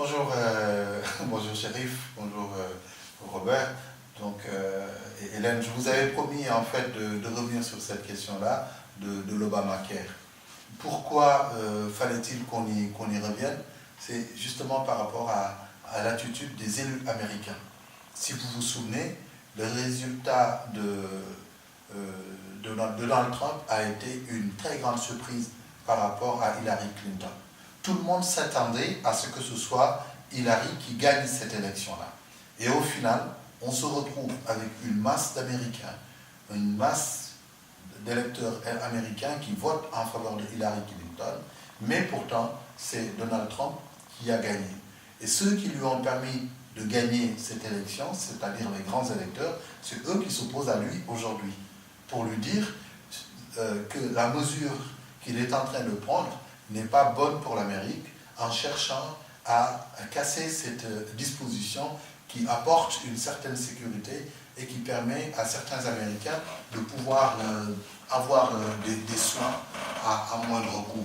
Bonjour, bonjour Chérif, bonjour Robert. Donc, Hélène, je vous avais promis en fait de revenir sur cette question-là de l'Obamacare. Pourquoi fallait-il qu'on y revienne? C'est justement par rapport à l'attitude des élus américains. Si vous vous souvenez, le résultat de Donald Trump a été une très grande surprise par rapport à Hillary Clinton. Tout le monde s'attendait à ce que ce soit Hillary qui gagne cette élection-là. Et au final, on se retrouve avec une masse d'Américains, une masse d'électeurs américains qui votent en faveur de Hillary Clinton, mais pourtant, c'est Donald Trump qui a gagné. Et ceux qui lui ont permis de gagner cette élection, c'est-à-dire les grands électeurs, c'est eux qui s'opposent à lui aujourd'hui, pour lui dire que la mesure qu'il est en train de prendre n'est pas bonne pour l'Amérique, en cherchant à casser cette disposition qui apporte une certaine sécurité et qui permet à certains Américains de pouvoir avoir des soins à moindre coût.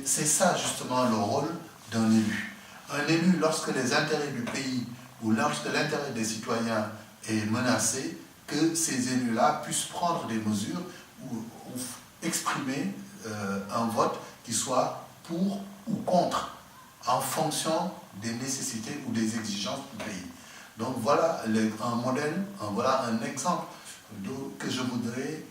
C'est ça justement le rôle d'un élu. Un élu, lorsque les intérêts du pays ou lorsque l'intérêt des citoyens est menacé, que ces élus-là puissent prendre des mesures ou exprimer un vote qui soit pour ou contre, en fonction des nécessités ou des exigences du pays. Donc voilà un modèle, voilà un exemple que je voudrais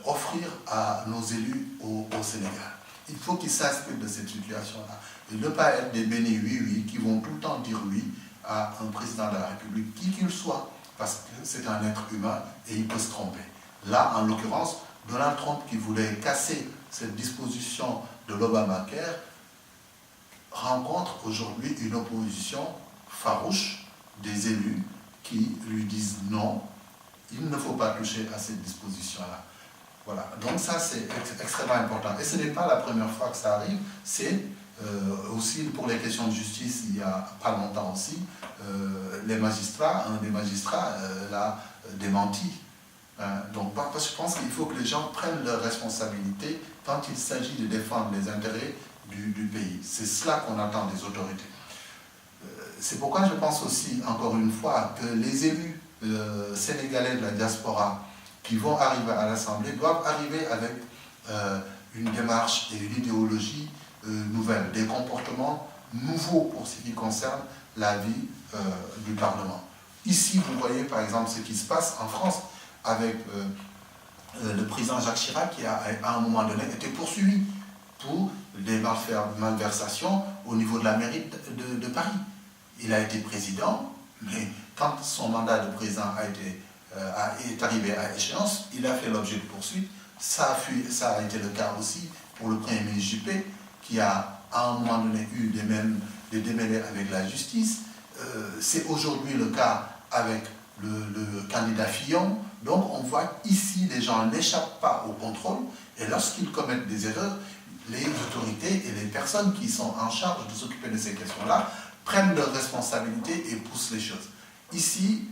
offrir à nos élus au Sénégal. Il faut qu'ils s'inspirent de cette situation-là et ne pas être des bénis oui qui vont tout le temps dire oui à un président de la République, qui qu'il soit, parce que c'est un être humain et il peut se tromper. Là, en l'occurrence, Donald Trump qui voulait casser cette disposition de l'Obamacare rencontre aujourd'hui une opposition farouche des élus qui lui disent non, il ne faut pas toucher à cette disposition-là. Voilà, donc ça c'est extrêmement important. Et ce n'est pas la première fois que ça arrive, c'est aussi pour les questions de justice, il n'y a pas longtemps aussi, les magistrats, un des magistrats l'a démenti. Donc parce que je pense qu'il faut que les gens prennent leurs responsabilités quand il s'agit de défendre les intérêts du pays. C'est cela qu'on attend des autorités. C'est pourquoi je pense aussi, encore une fois, que les élus sénégalais de la diaspora qui vont arriver à l'Assemblée doivent arriver avec une démarche et une idéologie nouvelle, des comportements nouveaux pour ce qui concerne la vie du Parlement. Ici, vous voyez par exemple ce qui se passe en France avec le président Jacques Chirac qui a à un moment donné été poursuivi pour des malversations au niveau de la mairie de Paris. Il a été président, mais quand son mandat de président est arrivé à échéance, il a fait l'objet de poursuites. Ça a été le cas aussi pour le Premier ministre Juppé, qui a à un moment donné eu des démêlés avec la justice. C'est aujourd'hui le cas avec le candidat Fillon. Donc on voit ici, les gens n'échappent pas au contrôle, et lorsqu'ils commettent des erreurs, les autorités et les personnes qui sont en charge de s'occuper de ces questions-là prennent leurs responsabilités et poussent les choses. Ici,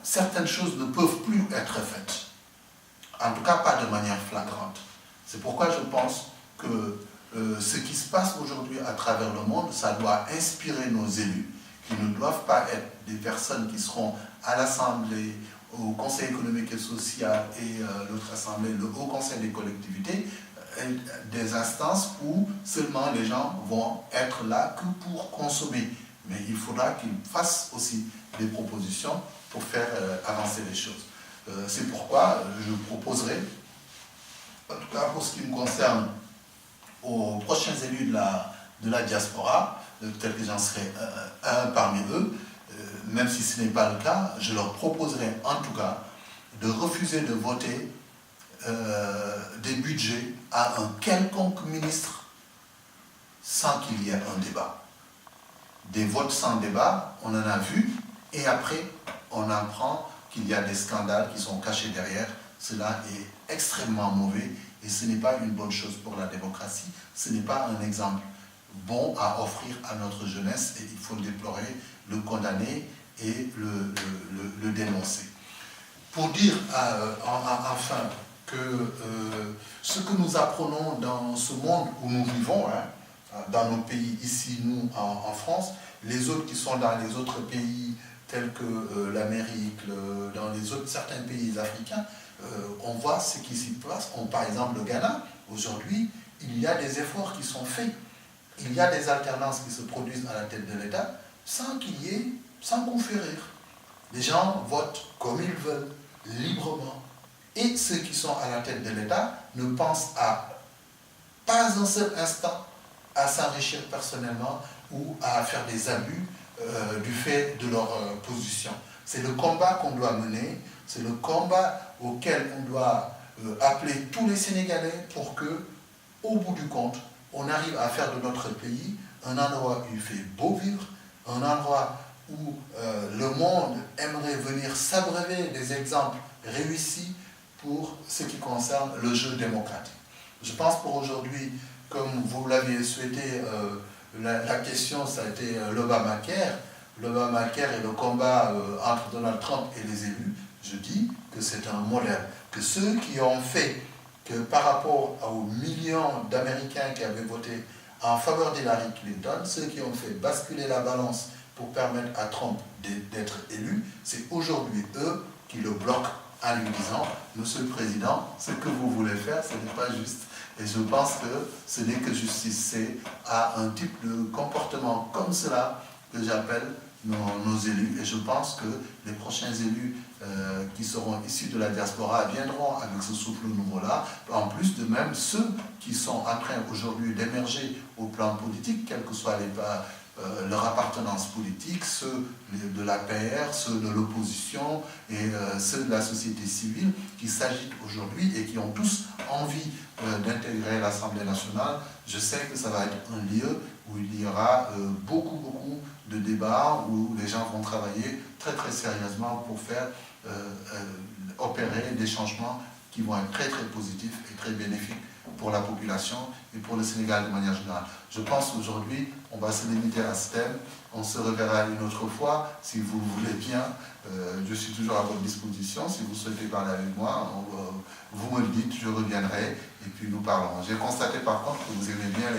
certaines choses ne peuvent plus être faites. En tout cas, pas de manière flagrante. C'est pourquoi je pense que ce qui se passe aujourd'hui à travers le monde, ça doit inspirer nos élus, qui ne doivent pas être des personnes qui seront à l'Assemblée, au Conseil économique et social et l'autre Assemblée, le Haut Conseil des collectivités, des instances où seulement les gens vont être là que pour consommer. Mais il faudra qu'ils fassent aussi des propositions pour faire avancer les choses. C'est pourquoi je proposerai, en tout cas pour ce qui me concerne, aux prochains élus de la diaspora, peut-être que j'en serai un parmi eux, même si ce n'est pas le cas, je leur proposerai en tout cas de refuser de voter des budgets à un quelconque ministre sans qu'il y ait un débat. Des votes sans débat, on en a vu, et après, on apprend qu'il y a des scandales qui sont cachés derrière. Cela est extrêmement mauvais, et ce n'est pas une bonne chose pour la démocratie. Ce n'est pas un exemple bon à offrir à notre jeunesse, et il faut le déplorer, le condamner et le dénoncer. Pour dire enfin que ce que nous apprenons dans ce monde où nous vivons, dans nos pays, ici, nous, en France, les autres qui sont dans les autres pays, tels que l'Amérique, dans certains pays africains, on voit ce qui s'y passe. Par exemple, le Ghana, aujourd'hui, il y a des efforts qui sont faits. Il y a des alternances qui se produisent à la tête de l'État sans coup férir. Les gens votent comme ils veulent, librement. Et ceux qui sont à la tête de l'État ne pensent pas un seul instant à s'enrichir personnellement ou à faire des abus du fait de leur position. C'est le combat qu'on doit mener, c'est le combat auquel on doit appeler tous les Sénégalais pour que, au bout du compte, on arrive à faire de notre pays un endroit où il fait beau vivre, un endroit où le monde aimerait venir s'abreuver des exemples réussis pour ce qui concerne le jeu démocratique. Je pense pour aujourd'hui, comme vous l'aviez souhaité, la question, ça a été l'Obamacare. L'Obamacare et le combat entre Donald Trump et les élus, je dis que c'est un modèle. Que ceux qui ont fait que par rapport aux millions d'Américains qui avaient voté en faveur d'Hillary Clinton, ceux qui ont fait basculer la balance pour permettre à Trump d'être élu, c'est aujourd'hui eux qui le bloquent en lui disant « Monsieur le Président, ce que vous voulez faire, ce n'est pas juste. » Et je pense que ce n'est que justice, c'est à un type de comportement comme cela que j'appelle nos élus. Et je pense que les prochains élus qui seront issus de la diaspora viendront avec ce souffle nouveau-là. En plus de même, ceux qui sont en train aujourd'hui d'émerger au plan politique, quels que soient leur appartenance politique, ceux de la PR, ceux de l'opposition et ceux de la société civile qui s'agitent aujourd'hui et qui ont tous envie d'intégrer l'Assemblée nationale. Je sais que ça va être un lieu où il y aura beaucoup de débats, où les gens vont travailler très sérieusement pour faire opérer des changements qui vont être très positifs et très bénéfiques pour la population et pour le Sénégal de manière générale. Je pense qu'aujourd'hui, on va se limiter à ce thème. On se reverra une autre fois, si vous le voulez bien. Je suis toujours à votre disposition. Si vous souhaitez parler avec moi, vous me le dites, je reviendrai et puis nous parlerons. J'ai constaté par contre que vous aimez bien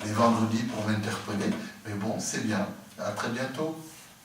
les vendredis pour m'interpeller. Mais bon, c'est bien. À très bientôt.